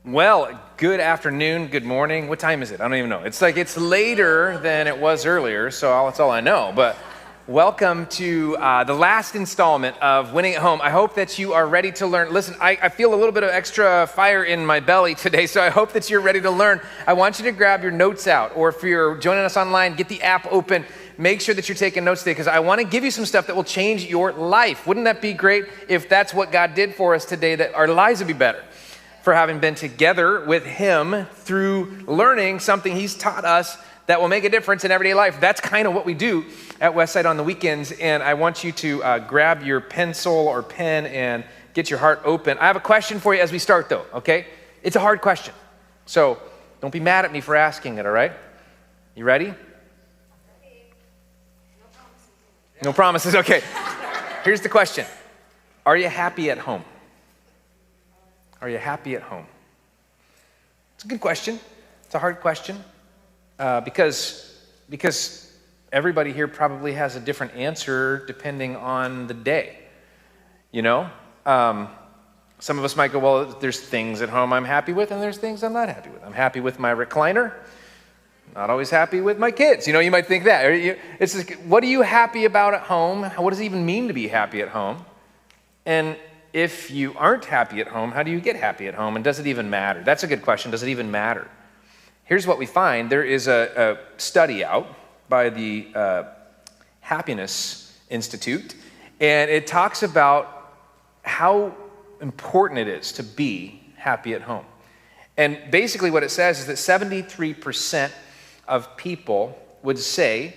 Well, good afternoon, good morning. What time is it? I don't even know. It's like it's later than it was earlier, so that's all I know. But welcome to the last installment of Winning at Home. I hope that you are ready to learn. Listen, I feel a little bit of extra fire in my belly today, so I hope that you're ready to learn. I want you to grab your notes out, or if you're joining us online, get the app open. Make sure that you're taking notes today, because I want to give you some stuff that will change your life. Wouldn't that be great if that's what God did for us today, that our lives would be better? For having been together with him through learning something he's taught us that will make a difference in everyday life. That's kind of what we do at Westside on the weekends, and I want you to grab your pencil or pen and get your heart open. I have a question for you as we start, though, okay? It's a hard question, so don't be mad at me for asking it, all right? You ready? No promises, okay. Here's the question. Are you happy at home? Are you happy at home? It's a good question. It's a hard question because everybody here probably has a different answer depending on the day. You know, some of us might go, well, there's things at home I'm happy with and there's things I'm not happy with. I'm happy with my recliner. Not always happy with my kids. You know, you might think that. It's just, what are you happy about at home? What does it even mean to be happy at home? And if you aren't happy at home, how do you get happy at home? And does it even matter? That's a good question. Does it even matter? Here's what we find. There is a study out by the Happiness Institute, and it talks about how important it is to be happy at home. And basically what it says is that 73% of people would say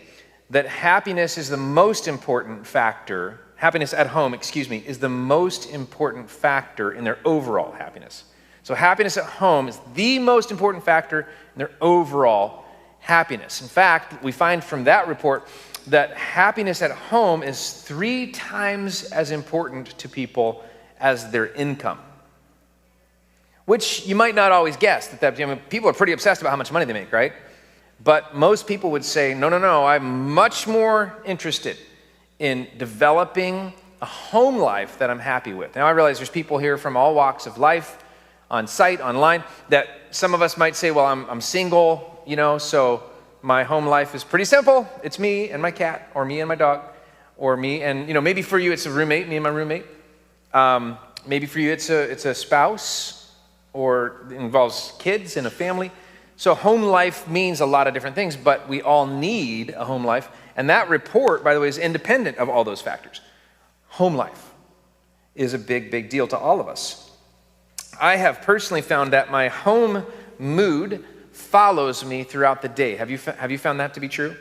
that happiness is the most important factor. Happiness at home, is the most important factor in their overall happiness. So happiness at home is the most important factor in their overall happiness. In fact, we find from that report that happiness at home is 3 times as important to people as their income. Which you might not always guess. People are pretty obsessed about how much money they make, right? But most people would say, no, I'm much more interested in developing a home life that I'm happy with. Now I realize there's people here from all walks of life, on site, online, that some of us might say, well, I'm single, so my home life is pretty simple. It's me and my cat, or me and my dog, or me and, maybe for you it's a roommate, me and my roommate. Maybe for you it's a spouse, or it involves kids and a family. So home life means a lot of different things, but we all need a home life. And that report, by the way, is independent of all those factors. Home life is a big, big deal to all of us. I have personally found that my home mood follows me throughout the day. Have you found that to be true?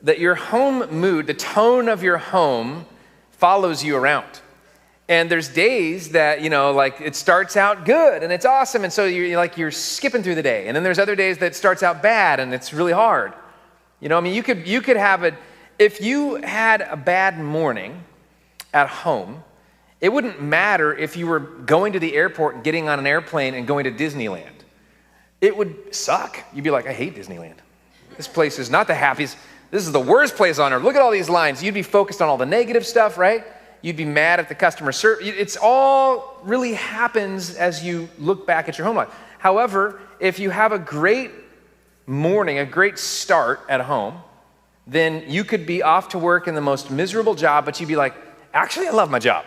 That your home mood, the tone of your home, follows you around. And there's days that, it starts out good and it's awesome. And so you're skipping through the day. And then there's other days that it starts out bad and it's really hard. You could have if you had a bad morning at home, it wouldn't matter if you were going to the airport and getting on an airplane and going to Disneyland. It would suck. You'd be like, I hate Disneyland. This place is not the happiest. This is the worst place on earth. Look at all these lines. You'd be focused on all the negative stuff, right? You'd be mad at the customer service. It's all really happens as you look back at your home life. However, if you have a great morning, a great start at home, then you could be off to work in the most miserable job, but you'd be like, actually, I love my job,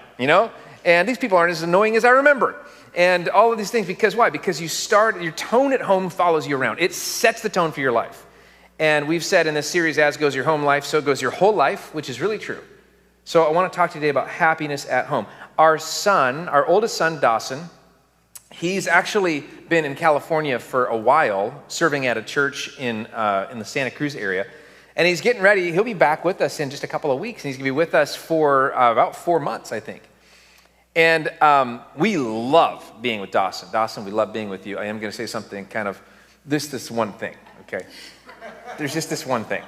And these people aren't as annoying as I remember. And all of these things, because why? Because your tone at home follows you around. It sets the tone for your life. And we've said in this series, as goes your home life, so goes your whole life, which is really true. So I want to talk to you today about happiness at home. Our oldest son, Dawson, he's actually been in California for a while, serving at a church in the Santa Cruz area. And he's getting ready. He'll be back with us in just a couple of weeks. And he's going to be with us for about 4 months, I think. And we love being with Dawson. Dawson, we love being with you. I am going to say something kind of this one thing, okay? There's just this one thing.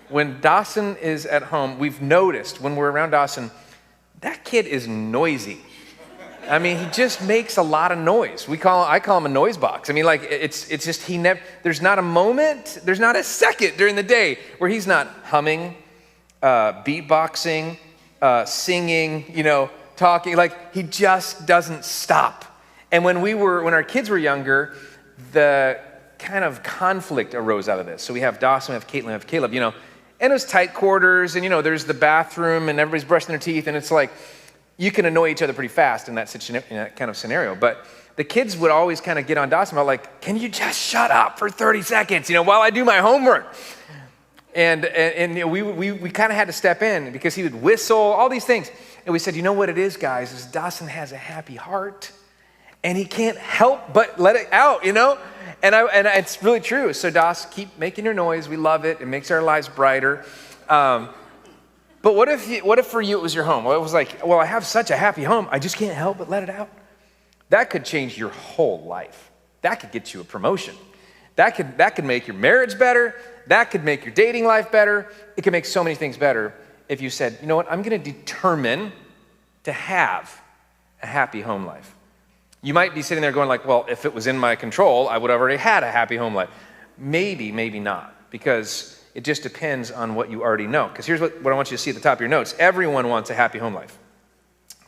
When Dawson is at home, we've noticed when we're around Dawson, that kid is noisy. I mean, he just makes a lot of noise. I call him a noise box. I mean, it's just there's not a moment, there's not a second during the day where he's not humming, beatboxing, singing, talking. He just doesn't stop. And when our kids were younger, the kind of conflict arose out of this. So we have Dawson, we have Caitlin, we have Caleb, and it was tight quarters, and there's the bathroom, and everybody's brushing their teeth, and it's like, you can annoy each other pretty fast in that kind of scenario. But the kids would always kind of get on Dawson about like, can you just shut up for 30 seconds, while I do my homework? And we kind of had to step in because he would whistle, all these things. And we said, what it is, guys, is Dawson has a happy heart, and he can't help but let it out, And it's really true. So Dawson, keep making your noise. We love it. It makes our lives brighter. But what if for you it was your home? Well, it was like, I have such a happy home, I just can't help but let it out. That could change your whole life. That could get you a promotion. That could make your marriage better. That could make your dating life better. It could make so many things better if you said, I'm going to determine to have a happy home life. You might be sitting there going like, well, if it was in my control, I would have already had a happy home life. Maybe, maybe not, because it just depends on what you already know. Because here's what I want you to see at the top of your notes. Everyone wants a happy home life.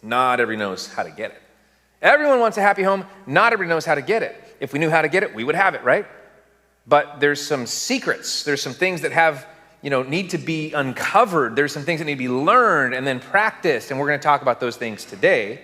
Not everyone knows how to get it. Everyone wants a happy home. Not everybody knows how to get it. If we knew how to get it, we would have it, right? But there's some secrets. There's some things that need to be uncovered. There's some things that need to be learned and then practiced. And we're going to talk about those things today.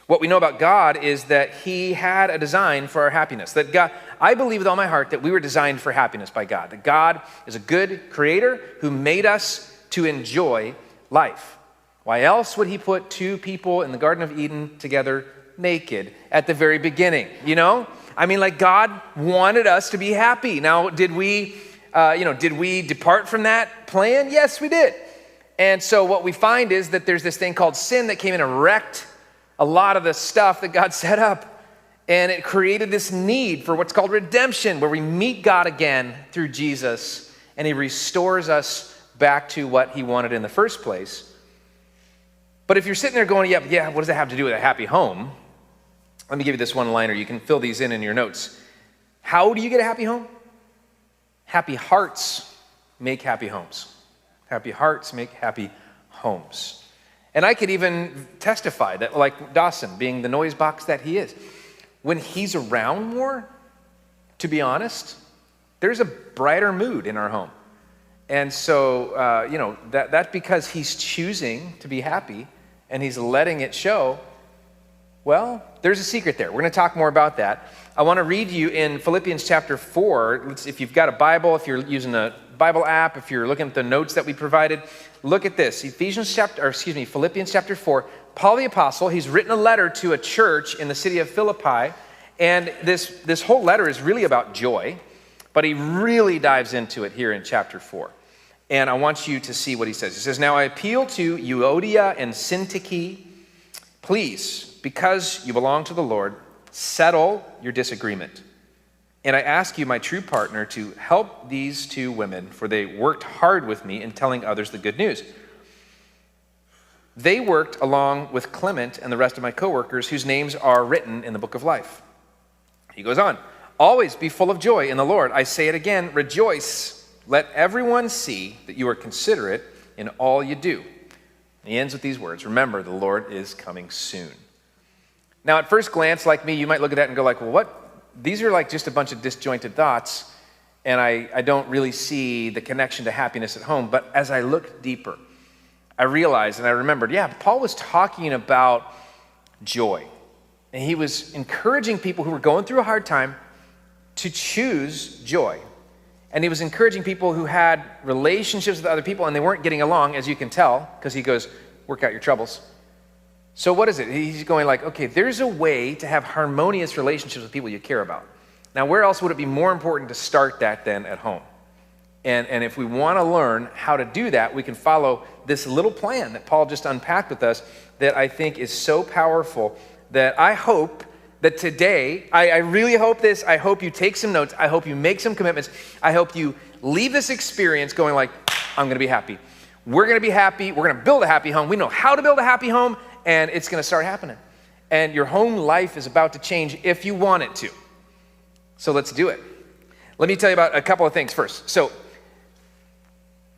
What we know about God is that he had a design for our happiness. That God, I believe with all my heart that we were designed for happiness by God. That God is a good creator who made us to enjoy life. Why else would he put two people in the Garden of Eden together naked at the very beginning? God wanted us to be happy. Now, did we depart from that plan? Yes, we did. And so what we find is that there's this thing called sin that came in and wrecked a lot of the stuff that God set up. And it created this need for what's called redemption, where we meet God again through Jesus, and he restores us back to what he wanted in the first place. But if you're sitting there going, yeah, what does that have to do with a happy home? Let me give you this one-liner. You can fill these in your notes. How do you get a happy home? Happy hearts make happy homes. Happy hearts make happy homes. And I could even testify that, like Dawson, being the noise box that he is, when he's around more, to be honest, there's a brighter mood in our home. And so, that's because he's choosing to be happy and he's letting it show. Well, there's a secret there. We're going to talk more about that. I want to read you in Philippians chapter 4. If you've got a Bible, if you're using a Bible app, if you're looking at the notes that we provided, look at this. Philippians chapter 4. Paul the Apostle, he's written a letter to a church in the city of Philippi, and this whole letter is really about joy, but he really dives into it here in chapter 4. And I want you to see what he says. He says, "Now I appeal to Euodia and Syntyche, please, because you belong to the Lord, settle your disagreement. And I ask you, my true partner, to help these two women, for they worked hard with me in telling others the good news. They worked along with Clement and the rest of my coworkers, whose names are written in the book of life." He goes on, "Always be full of joy in the Lord. I say it again, rejoice. Let everyone see that you are considerate in all you do." And he ends with these words, "Remember, the Lord is coming soon." Now, at first glance, like me, you might look at that and go like, well, what? These are like just a bunch of disjointed thoughts, and I don't really see the connection to happiness at home. But as I looked deeper, I realized and I remembered, Paul was talking about joy. And he was encouraging people who were going through a hard time to choose joy. And he was encouraging people who had relationships with other people and they weren't getting along, as you can tell, because he goes, work out your troubles. So what is it? He's going like, okay, there's a way to have harmonious relationships with people you care about. Now, where else would it be more important to start that than at home? And if we want to learn how to do that, we can follow this little plan that Paul just unpacked with us that I think is so powerful that I hope that today, I really hope this, I hope you take some notes, I hope you make some commitments, I hope you leave this experience going like, I'm going to be happy. We're going to be happy, we're going to build a happy home, we know how to build a happy home, and it's going to start happening. And your home life is about to change if you want it to. So let's do it. Let me tell you about a couple of things first. So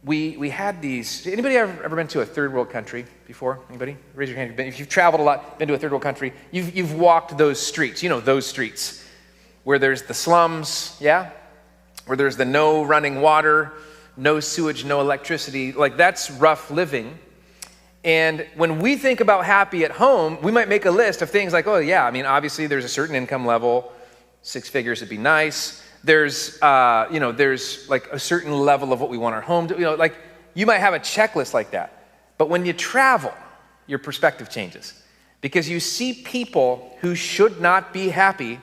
we had these. Anybody ever been to a third world country before? Anybody? Raise your hand. If you've traveled a lot, been to a third world country, you've walked those streets. You know those streets where there's the slums, yeah? Where there's the no running water, no sewage, no electricity. Like, that's rough living. And when we think about happy at home, we might make a list of things like, oh yeah, I mean, obviously there's a certain income level, 6 figures would be nice. There's like a certain level of what we want our home to, like you might have a checklist like that. But when you travel, your perspective changes because you see people who should not be happy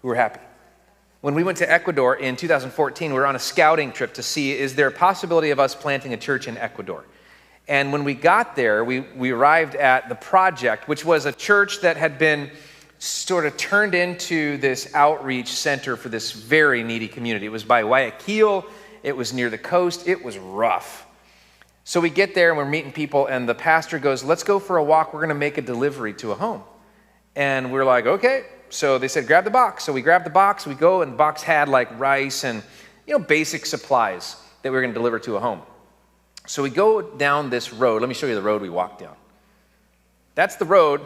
who are happy. When we went to Ecuador in 2014, we were on a scouting trip to see, is there a possibility of us planting a church in Ecuador? And when we got there, we arrived at the project, which was a church that had been sort of turned into this outreach center for this very needy community. It was by Guayaquil. It was near the coast. It was rough. So we get there and we're meeting people and the pastor goes, let's go for a walk. We're going to make a delivery to a home. And we're like, okay. So they said, grab the box. So we grabbed the box. We go and the box had like rice and, basic supplies that we were going to deliver to a home. So we go down this road. Let me show you the road we walked down. That's the road.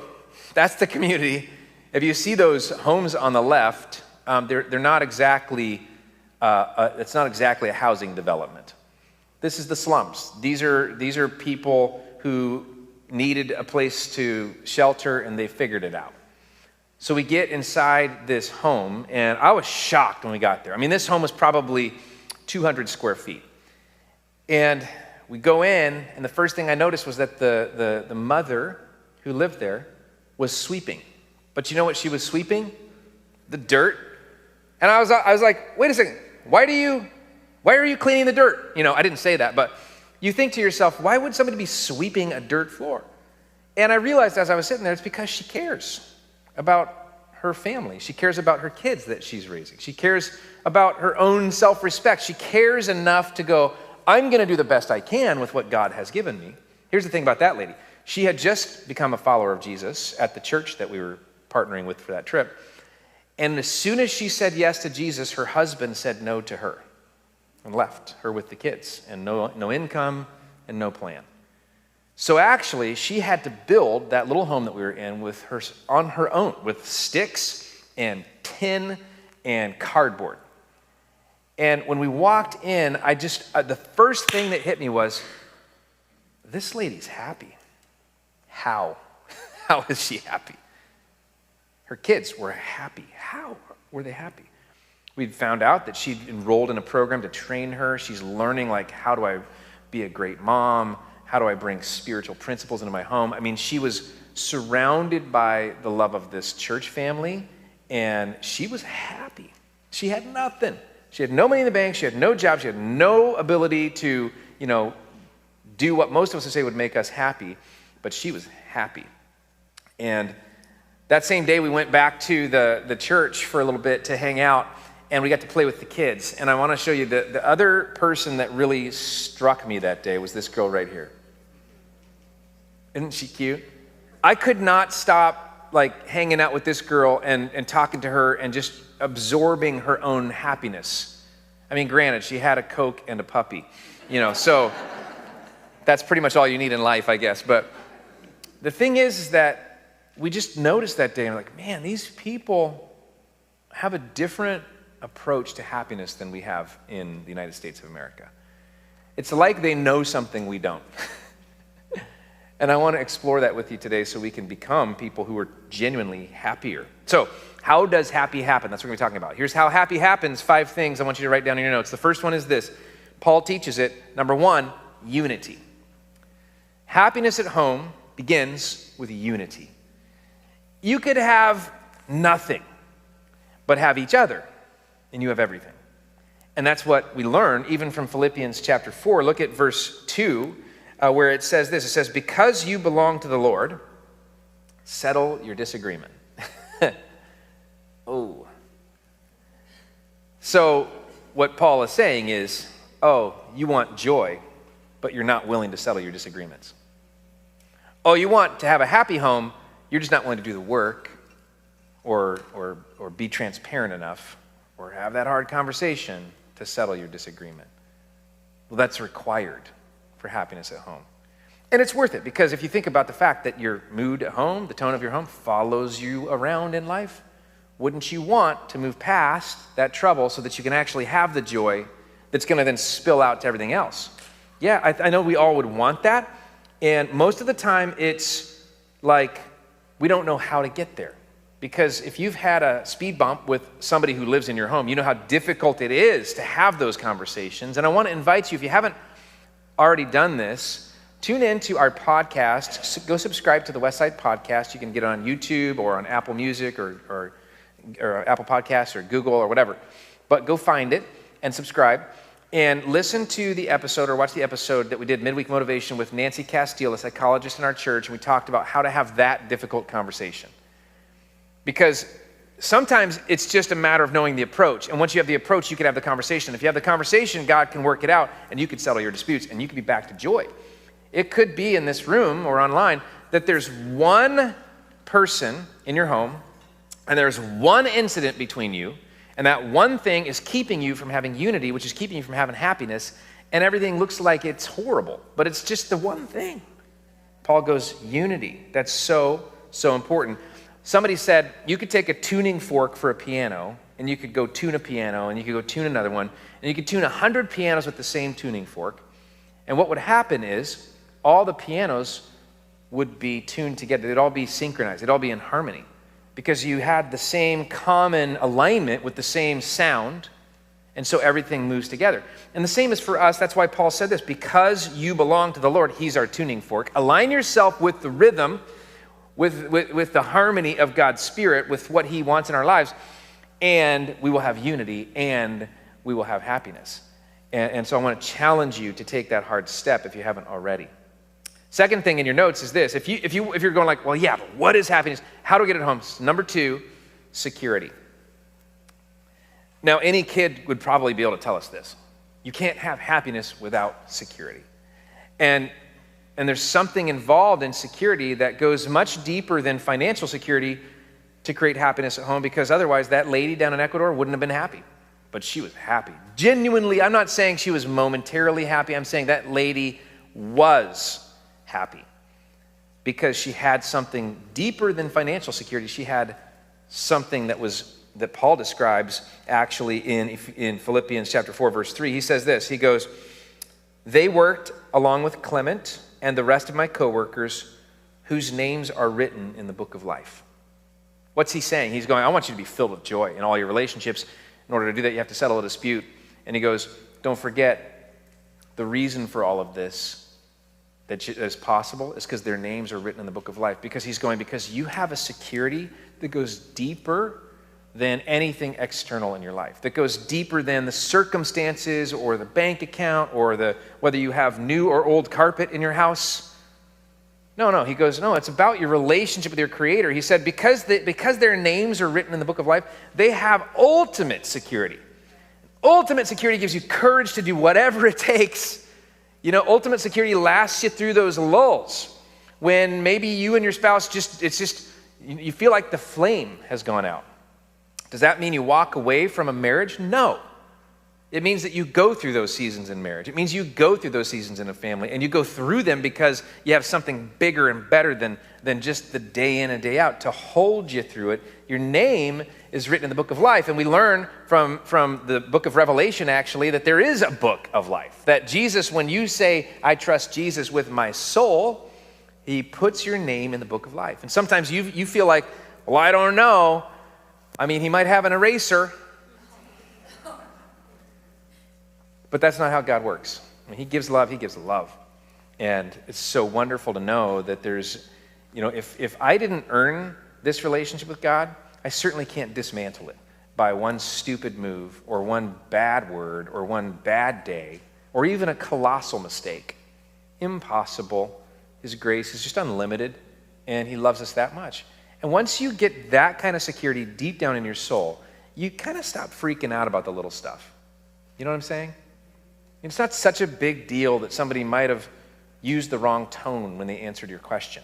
That's the community. If you see those homes on the left, they're not exactly, it's not exactly a housing development. This is the slums. These are people who needed a place to shelter and they figured it out. So we get inside this home and I was shocked when we got there. I mean, this home was probably 200 square feet. And we go in and the first thing I noticed was that the mother who lived there was sweeping. But you know what she was sweeping? The dirt. And I was like, wait a second, why are you cleaning the dirt? I didn't say that, but you think to yourself, why would somebody be sweeping a dirt floor? And I realized as I was sitting there, it's because she cares about her family. She cares about her kids that she's raising. She cares about her own self-respect. She cares enough to go, I'm going to do the best I can with what God has given me. Here's the thing about that lady. She had just become a follower of Jesus at the church that we were partnering with for that trip. And as soon as she said yes to Jesus, her husband said no to her and left her with the kids and no income and no plan. So actually, she had to build that little home that we were in on her own with sticks and tin and cardboard. And when we walked in, the first thing that hit me was, this lady's happy. How? How is she happy? Her kids were happy. How were they happy? We'd found out that she'd enrolled in a program to train her. She's learning, like, how do I be a great mom? How do I bring spiritual principles into my home? I mean, she was surrounded by the love of this church family, and she was happy. She had nothing. She had no money in the bank. She had no job. She had no ability to, do what most of us would say would make us happy, but she was happy. And that same day, we went back to the church for a little bit to hang out, and we got to play with the kids. And I want to show you the other person that really struck me that day was this girl right here. Isn't she cute? I could not stop hanging out with this girl and talking to her and just absorbing her own happiness. I mean, granted, she had a Coke and a puppy, so that's pretty much all you need in life, I guess. But the thing is that we just noticed that day and we're like, man, these people have a different approach to happiness than we have in the United States of America. It's like they know something we don't. And I want to explore that with you today so we can become people who are genuinely happier. So, how does happy happen? That's what we're talking about. Here's how happy happens. 5 things I want you to write down in your notes. The first one is this. Paul teaches it. Number 1, unity. Happiness at home begins with unity. You could have nothing, but have each other, and you have everything. And that's what we learn even from Philippians chapter 4. Look at verse 2, where it says this. It says, because you belong to the Lord, settle your disagreement. Oh. So what Paul is saying is, you want joy, but you're not willing to settle your disagreements. Oh, you want to have a happy home, you're just not willing to do the work or be transparent enough or have that hard conversation to settle your disagreement. Well, that's required for happiness at home. And it's worth it because if you think about the fact that your mood at home, the tone of your home, follows you around in life, wouldn't you want to move past that trouble so that you can actually have the joy that's going to then spill out to everything else? Yeah, I know we all would want that. And most of the time it's like we don't know how to get there. Because if you've had a speed bump with somebody who lives in your home, you know how difficult it is to have those conversations. And I want to invite you, if you haven't already done this, tune in to our podcast. Go subscribe to the Westside Podcast. You can get it on YouTube or on Apple Music or Apple Podcasts or Google or whatever. But go find it and subscribe and listen to the episode or watch the episode that we did, Midweek Motivation, with Nancy Castile, a psychologist in our church. And we talked about how to have that difficult conversation. Because sometimes it's just a matter of knowing the approach. And once you have the approach, you can have the conversation. If you have the conversation, God can work it out and you can settle your disputes and you can be back to joy. It could be in this room or online that there's one person in your home and there's one incident between you, and that one thing is keeping you from having unity, which is keeping you from having happiness, and everything looks like it's horrible, but it's just the one thing. Paul goes, unity. That's so, so important. Somebody said you could take a tuning fork for a piano and you could go tune a piano and you could go tune another one and you could tune 100 pianos with the same tuning fork. And what would happen is all the pianos would be tuned together. They'd all be synchronized. They'd all be in harmony because you had the same common alignment with the same sound, and so everything moves together. And the same is for us. That's why Paul said this. Because you belong to the Lord, he's our tuning fork. Align yourself with the rhythm, with the harmony of God's Spirit, with what he wants in our lives, and we will have unity and we will have happiness. And so I want to challenge you to take that hard step if you haven't already. Second thing in your notes is this. If you're going like, well, yeah, but what is happiness? How do I get it home? Number 2, security. Now, any kid would probably be able to tell us this. You can't have happiness without security. And there's something involved in security that goes much deeper than financial security to create happiness at home, because otherwise that lady down in Ecuador wouldn't have been happy. But she was happy. Genuinely, I'm not saying she was momentarily happy. I'm saying that lady was happy because she had something deeper than financial security. She had something that Paul describes actually in Philippians chapter 4, verse 3. He says this. He goes, they worked along with Clement and the rest of my coworkers whose names are written in the book of life. What's he saying? He's going, I want you to be filled with joy in all your relationships. In order to do that, you have to settle a dispute. And he goes, don't forget the reason for all of this that is possible is because their names are written in the book of life. Because he's going, because you have a security that goes deeper than anything external in your life, that goes deeper than the circumstances or the bank account or whether you have new or old carpet in your house. No, he goes, no, it's about your relationship with your Creator. He said, because their names are written in the book of life, they have ultimate security. Ultimate security gives you courage to do whatever it takes. You know, ultimate security lasts you through those lulls when maybe you and your spouse you feel like the flame has gone out. Does that mean you walk away from a marriage? No. It means that you go through those seasons in marriage. It means you go through those seasons in a family, and you go through them because you have something bigger and better than just the day in and day out to hold you through it. Your name is written in the book of life, and we learn from the book of Revelation, actually, that there is a book of life. That Jesus, when you say, I trust Jesus with my soul, he puts your name in the book of life. And sometimes you feel like, well, I don't know. I mean, he might have an eraser. But that's not how God works. I mean, he gives love, he gives love. And it's so wonderful to know that there's, you know, if I didn't earn this relationship with God, I certainly can't dismantle it by one stupid move or one bad word or one bad day or even a colossal mistake. Impossible. His grace is just unlimited, and he loves us that much. And once you get that kind of security deep down in your soul, you kind of stop freaking out about the little stuff. You know what I'm saying? It's not such a big deal that somebody might have used the wrong tone when they answered your question.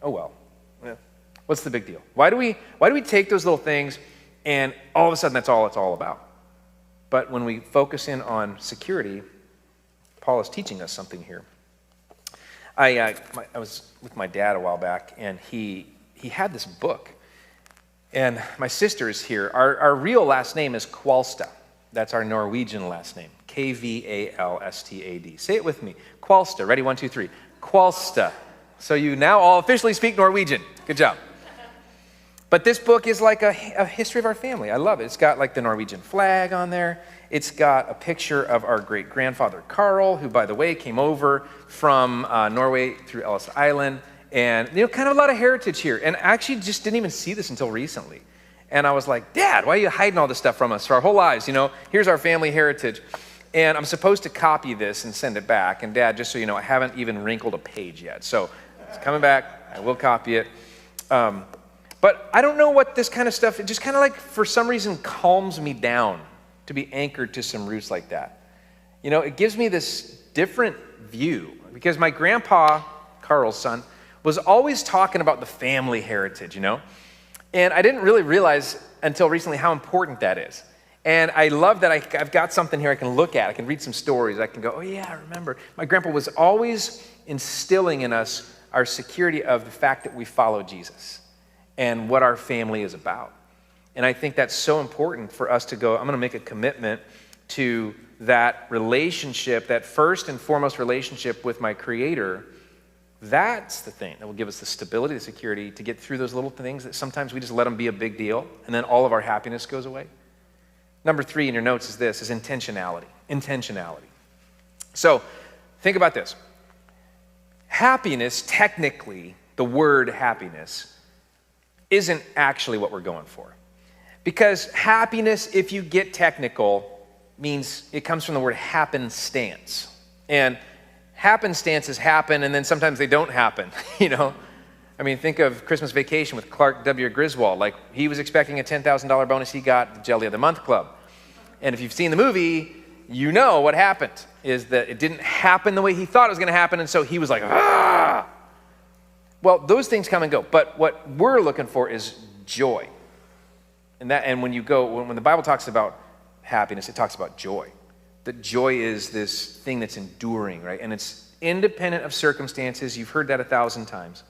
Oh well, what's the big deal? Why do we take those little things and all of a sudden that's all it's all about? But when we focus in on security, Paul is teaching us something here. I was with my dad a while back, and he had this book. And my sister is here. Our real last name is Kvalstad. That's our Norwegian last name, Kvalstad. Say it with me. Kvalstad. Ready? 1, 2, 3. Kvalstad. So you now all officially speak Norwegian. Good job. But this book is like a history of our family. I love it. It's got like the Norwegian flag on there. It's got a picture of our great-grandfather Carl, who, by the way, came over from Norway through Ellis Island. And, kind of a lot of heritage here. And I actually just didn't even see this until recently. And I was like, Dad, why are you hiding all this stuff from us for our whole lives? Here's our family heritage. And I'm supposed to copy this and send it back. And Dad, just so you know, I haven't even wrinkled a page yet. So it's coming back. I will copy it. But I don't know what this kind of stuff, it just kind of like, for some reason, calms me down to be anchored to some roots like that. It gives me this different view. Because my grandpa, Carl's son, was always talking about the family heritage, And I didn't really realize until recently how important that is. And I love that I've got something here I can look at. I can read some stories. I can go, oh yeah, I remember. My grandpa was always instilling in us our security of the fact that we follow Jesus and what our family is about. And I think that's so important for us to go, I'm going to make a commitment to that relationship, that first and foremost relationship with my Creator. That's the thing that will give us the stability, the security to get through those little things that sometimes we just let them be a big deal, and then all of our happiness goes away. Number 3 in your notes is this, is intentionality. Intentionality. So think about this. Happiness, technically, the word happiness, isn't actually what we're going for. Because happiness, if you get technical, means it comes from the word happenstance. And happenstances happen, and then sometimes they don't happen, think of Christmas Vacation with Clark W. Griswold. Like, he was expecting a $10,000 bonus. He got the Jelly of the Month Club. And if you've seen the movie, you know what happened, is that it didn't happen the way he thought it was going to happen, and so he was like, ah! Well, those things come and go, but what we're looking for is joy. And when the Bible talks about happiness, it talks about joy. That joy is this thing that's enduring, right? And it's independent of circumstances. You've heard that 1,000 times.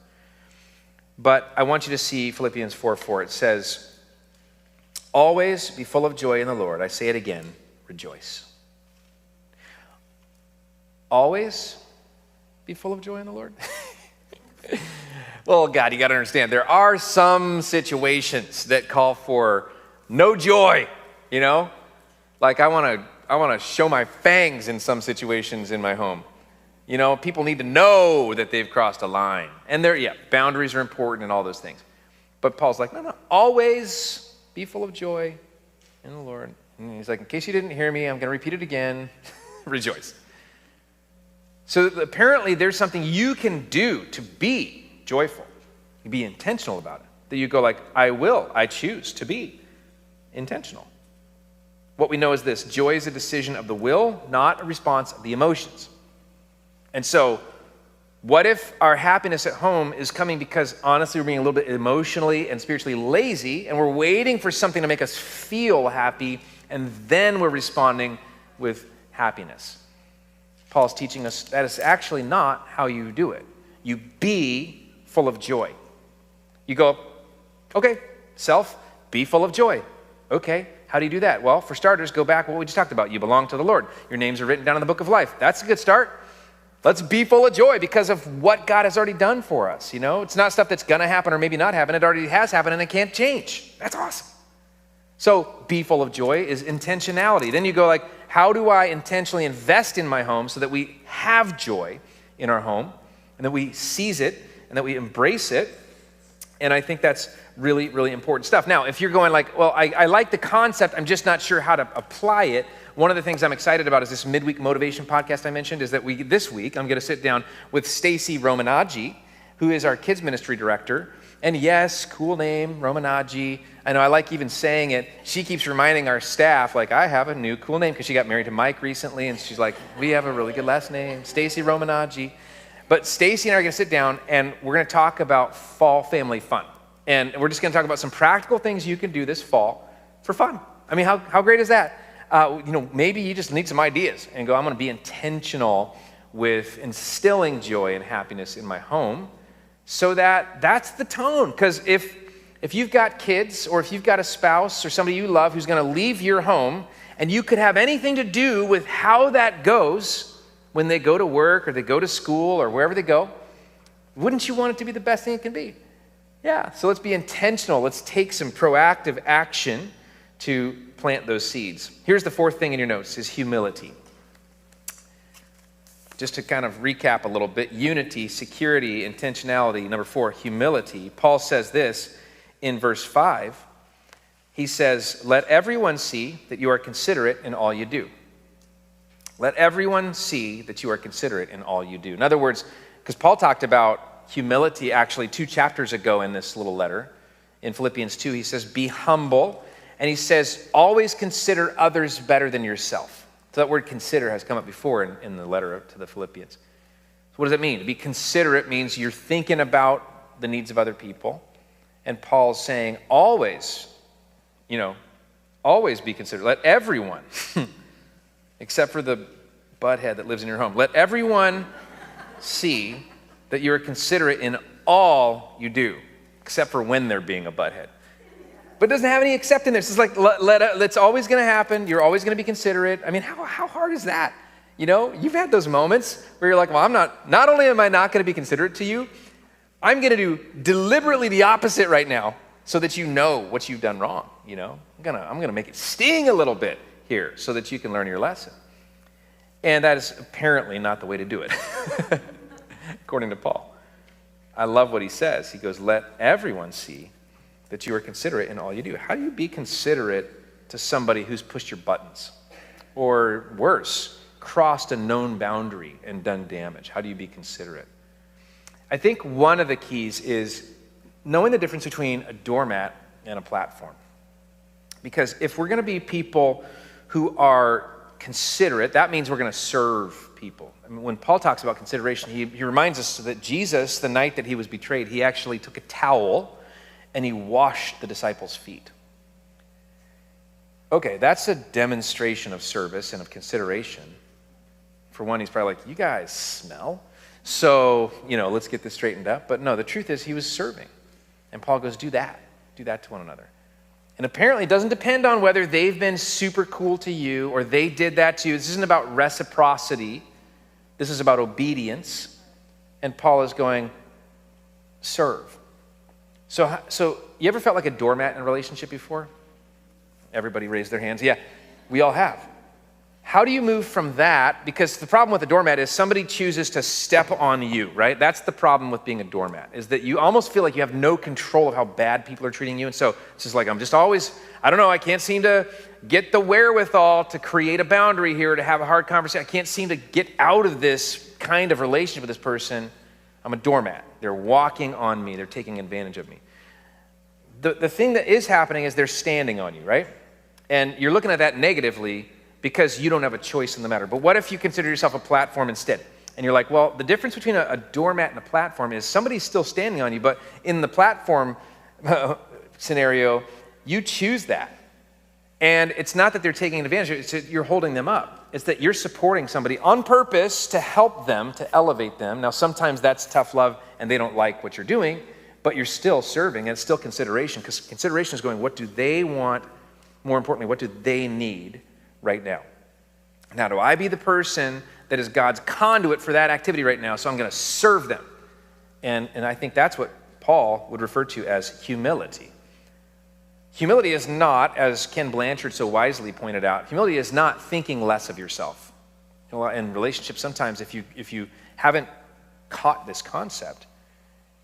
But I want you to see Philippians 4:4. It says, always be full of joy in the Lord. I say it again, rejoice. Always be full of joy in the Lord. Well, God, you got to understand, there are some situations that call for no joy, Like, I want to show my fangs in some situations in my home. People need to know that they've crossed a line. And boundaries are important and all those things. But Paul's like, no, always be full of joy in the Lord. And he's like, in case you didn't hear me, I'm going to repeat it again. Rejoice. So apparently there's something you can do to be joyful. You be intentional about it. That you go like, I choose to be intentional. What we know is this: joy is a decision of the will, not a response of the emotions. And so, what if our happiness at home is coming because honestly we're being a little bit emotionally and spiritually lazy, and we're waiting for something to make us feel happy, and then we're responding with happiness? Paul's teaching us that is actually not how you do it. You be full of joy. You go, okay, self, be full of joy. Okay, how do you do that? Well, for starters, go back to what we just talked about. You belong to the Lord. Your names are written down in the book of life. That's a good start. Let's be full of joy because of what God has already done for us. It's not stuff that's going to happen or maybe not happen. It already has happened and it can't change. That's awesome. So be full of joy is intentionality. Then you go like, how do I intentionally invest in my home so that we have joy in our home and that we seize it and that we embrace it? And I think that's really, really important stuff. Now, if you're going like, well, I like the concept, I'm just not sure how to apply it. One of the things I'm excited about is this midweek motivation podcast I mentioned, is that this week, I'm going to sit down with Stacy Romanaggi, who is our kids ministry director. And yes, cool name, Romanaggi. I know I like even saying it. She keeps reminding our staff, like, I have a new cool name because she got married to Mike recently. And she's like, we have a really good last name, Stacy Romanaggi. But Stacy and I are going to sit down and we're going to talk about fall family fun. And we're just going to talk about some practical things you can do this fall for fun. I mean, how great is that? maybe you just need some ideas and go, I'm going to be intentional with instilling joy and happiness in my home, so that's the tone. Because if you've got kids, or if you've got a spouse or somebody you love who's going to leave your home, and you could have anything to do with how that goes when they go to work or they go to school or wherever they go, wouldn't you want it to be the best thing it can be? Yeah, so let's be intentional. Let's take some proactive action to plant those seeds. Here's the fourth thing in your notes, is humility. Just to kind of recap a little bit: unity, security, intentionality. Number 4, humility. Paul says this in verse 5. He says, let everyone see that you are considerate in all you do. Let everyone see that you are considerate in all you do. In other words, because Paul talked about humility actually 2 chapters ago in this little letter. In Philippians 2, he says, be humble. And he says, always consider others better than yourself. So that word consider has come up before in the letter to the Philippians. So what does it mean? To be considerate means you're thinking about the needs of other people. And Paul's saying, always be considerate. Let everyone, except for the butthead that lives in your home, let everyone see that you are considerate in all you do, except for when they're being a butthead. But it doesn't have any except in there. It's like, it's always going to happen. You're always going to be considerate. I mean, how hard is that? You've had those moments where you're like, well, not only am I not going to be considerate to you, I'm going to do deliberately the opposite right now so that you know what you've done wrong. I'm going to make it sting a little bit here so that you can learn your lesson. And that is apparently not the way to do it, according to Paul. I love what he says. He goes, let everyone see that you are considerate in all you do. How do you be considerate to somebody who's pushed your buttons? Or worse, crossed a known boundary and done damage? How do you be considerate? I think one of the keys is knowing the difference between a doormat and a platform. Because if we're going to be people who are considerate, that means we're going to serve people. I mean, when Paul talks about consideration, he reminds us that Jesus, the night that he was betrayed, he actually took a towel and he washed the disciples' feet. Okay, that's a demonstration of service and of consideration. For one, he's probably like, you guys smell. So, let's get this straightened up. But no, the truth is he was serving. And Paul goes, do that to one another. And apparently it doesn't depend on whether they've been super cool to you or they did that to you. This isn't about reciprocity. This is about obedience. And Paul is going, serve. So you ever felt like a doormat in a relationship before? Everybody raised their hands. Yeah, we all have. How do you move from that? Because the problem with a doormat is somebody chooses to step on you, right? That's the problem with being a doormat, is that you almost feel like you have no control of how bad people are treating you. And so it's just like, I can't seem to get the wherewithal to create a boundary here, to have a hard conversation. I can't seem to get out of this kind of relationship with this person. I'm a doormat. They're walking on me. They're taking advantage of me. The thing that is happening is they're standing on you, right? And you're looking at that negatively because you don't have a choice in the matter. But what if you consider yourself a platform instead? And you're like, well, the difference between a doormat and a platform is somebody's still standing on you, but in the platform scenario, you choose that. And it's not that they're taking advantage of it, it's that you're holding them up. It's that you're supporting somebody on purpose to help them, to elevate them. Now, sometimes that's tough love and they don't like what you're doing, but you're still serving and it's still consideration, because consideration is going, what do they want? More importantly, what do they need right now? Now, do I be the person that is God's conduit for that activity right now? So I'm going to serve them. And I think that's what Paul would refer to as humility. Humility is not, as Ken Blanchard so wisely pointed out, humility is not thinking less of yourself. In relationships, sometimes if you haven't caught this concept,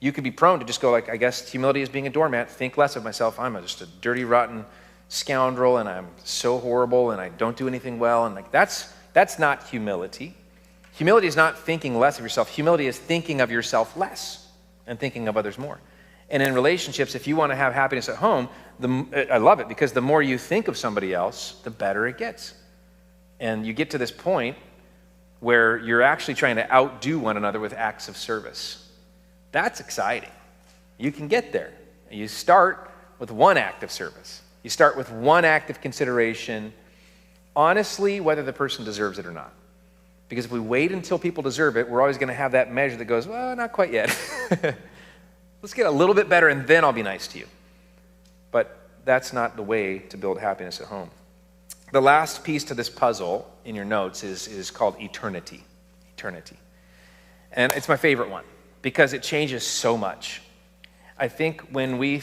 you could be prone to just go like, I guess humility is being a doormat, think less of myself. I'm just a dirty, rotten scoundrel, and I'm so horrible, and I don't do anything well. And like that's not humility. Humility is not thinking less of yourself. Humility is thinking of yourself less and thinking of others more. And in relationships, if you want to have happiness at home, I love it, because the more you think of somebody else, the better it gets. And you get to this point where you're actually trying to outdo one another with acts of service. That's exciting. You can get there. You start with one act of service. You start with one act of consideration, honestly whether the person deserves it or not. Because if we wait until people deserve it, we're always going to have that measure that goes, well, not quite yet. Let's get a little bit better and then I'll be nice to you. But that's not the way to build happiness at home. The last piece to this puzzle in your notes is called eternity. Eternity. And it's my favorite one because it changes so much. I think when we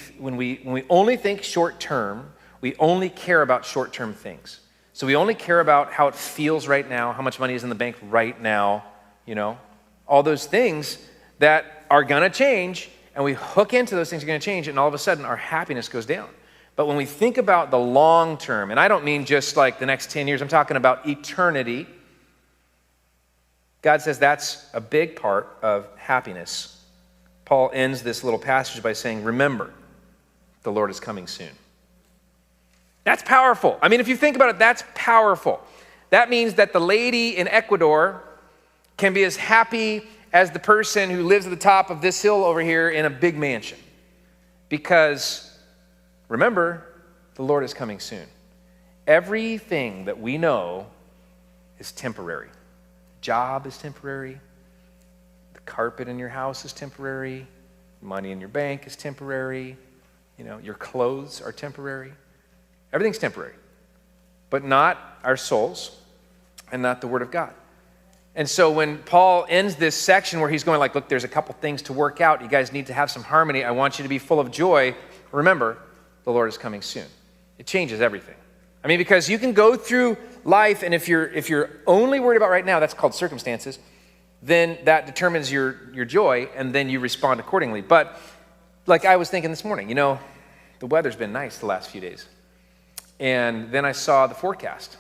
only think short term, we only care about short term things. So we only care about how it feels right now, how much money is in the bank right now, all those things that are going to change, and we hook into those things that are going to change, and all of a sudden our happiness goes down. But when we think about the long term, and I don't mean just like the next 10 years, I'm talking about eternity, God says that's a big part of happiness. Paul ends this little passage by saying, remember, the Lord is coming soon. That's powerful. I mean, if you think about it, that's powerful. That means that the lady in Ecuador can be as happy as the person who lives at the top of this hill over here in a big mansion. Because, remember, the Lord is coming soon. Everything that we know is temporary. Job is temporary. The carpet in your house is temporary. Money in your bank is temporary. Your clothes are temporary. Everything's temporary, but not our souls and not the Word of God. And so when Paul ends this section where he's going like, look, there's a couple things to work out. You guys need to have some harmony. I want you to be full of joy. Remember, the Lord is coming soon. It changes everything. I mean, because you can go through life, and if you're only worried about right now, that's called circumstances, then that determines your joy, and then you respond accordingly. But like I was thinking this morning, the weather's been nice the last few days. And then I saw the forecast.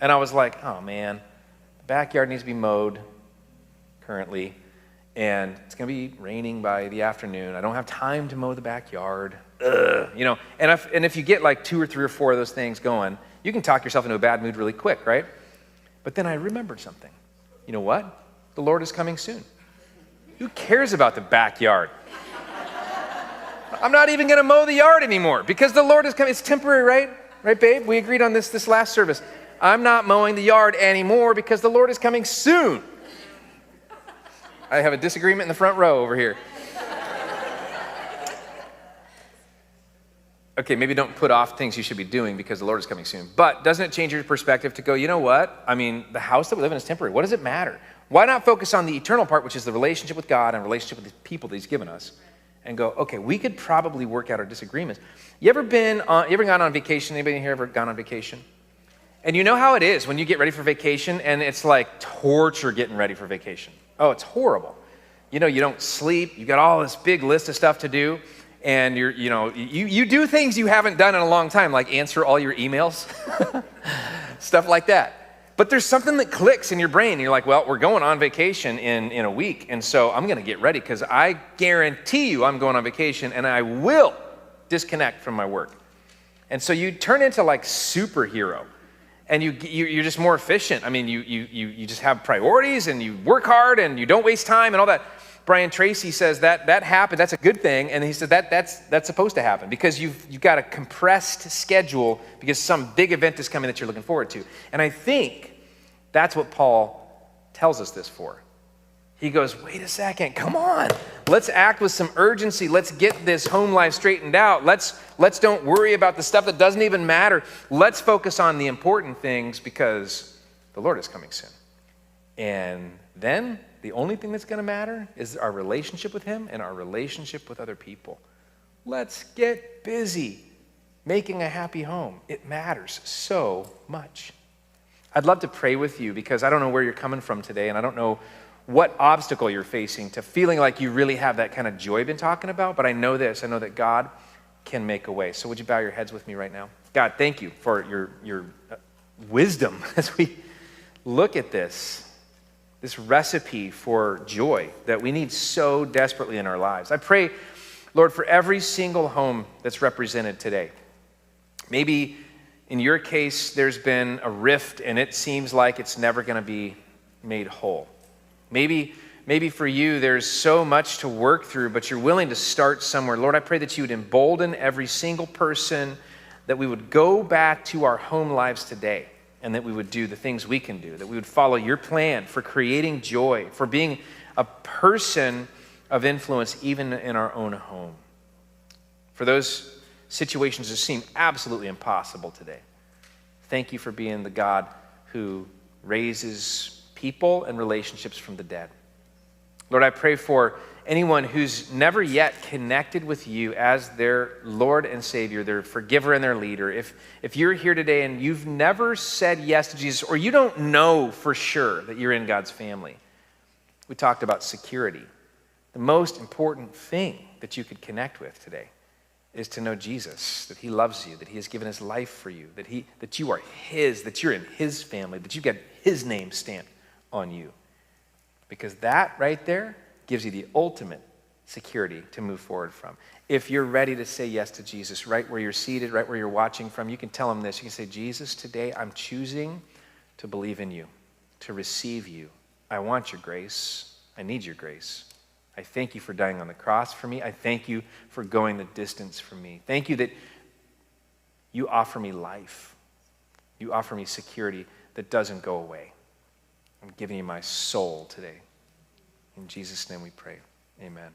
And I was like, oh man, the backyard needs to be mowed currently. And it's going to be raining by the afternoon. I don't have time to mow the backyard. And if you get like 2 or 3 or 4 of those things going, you can talk yourself into a bad mood really quick, right? But then I remembered something. You know what? The Lord is coming soon. Who cares about the backyard? I'm not even going to mow the yard anymore because the Lord is coming. It's temporary, right? Right, babe? We agreed on this last service. I'm not mowing the yard anymore because the Lord is coming soon. I have a disagreement in the front row over here. Okay, maybe don't put off things you should be doing because the Lord is coming soon. But doesn't it change your perspective to go, you know what? I mean, the house that we live in is temporary. What does it matter? Why not focus on the eternal part, which is the relationship with God and relationship with the people that He's given us? And go, okay, we could probably work out our disagreements. You ever gone on vacation? Anybody here ever gone on vacation? And you know how it is when you get ready for vacation and it's like torture getting ready for vacation. Oh, it's horrible. You don't sleep. You got all this big list of stuff to do. And you do things you haven't done in a long time, like answer all your emails, stuff like that. But there's something that clicks in your brain. And you're like, well, we're going on vacation in a week. And so I'm going to get ready because I guarantee you I'm going on vacation and I will disconnect from my work. And so you turn into like superhero and you're just more efficient. I mean, you just have priorities and you work hard and you don't waste time and all that. Brian Tracy says that happened. That's a good thing. And he said that's supposed to happen because you've got a compressed schedule because some big event is coming that you're looking forward to. And I think that's what Paul tells us this for. He goes, wait a second, come on. Let's act with some urgency. Let's get this home life straightened out. Let's don't worry about the stuff that doesn't even matter. Let's focus on the important things because the Lord is coming soon. And then the only thing that's going to matter is our relationship with Him and our relationship with other people. Let's get busy making a happy home. It matters so much. I'd love to pray with you because I don't know where you're coming from today and I don't know what obstacle you're facing to feeling like you really have that kind of joy I've been talking about, but I know this. I know that God can make a way. So would you bow your heads with me right now? God, thank you for your wisdom as we look at this recipe for joy that we need so desperately in our lives. I pray, Lord, for every single home that's represented today. Maybe in your case, there's been a rift and it seems like it's never going to be made whole. Maybe for you, there's so much to work through, but you're willing to start somewhere. Lord, I pray that you would embolden every single person that we would go back to our home lives today and that we would do the things we can do, that we would follow your plan for creating joy, for being a person of influence even in our own home. For those situations that seem absolutely impossible today, thank you for being the God who raises people and relationships from the dead. Lord, I pray for anyone who's never yet connected with you as their Lord and Savior, their forgiver and their leader. If you're here today and you've never said yes to Jesus, or you don't know for sure that you're in God's family, we talked about security. The most important thing that you could connect with today is to know Jesus, that he loves you, that he has given his life for you, that you are his, that you're in his family, that you get his name stamped on you. Because that right there gives you the ultimate security to move forward from. If you're ready to say yes to Jesus, right where you're seated, right where you're watching from, you can tell him this. You can say, Jesus, today I'm choosing to believe in you, to receive you. I want your grace. I need your grace. I thank you for dying on the cross for me. I thank you for going the distance for me. Thank you that you offer me life. You offer me security that doesn't go away. I'm giving you my soul today. In Jesus' name we pray. Amen.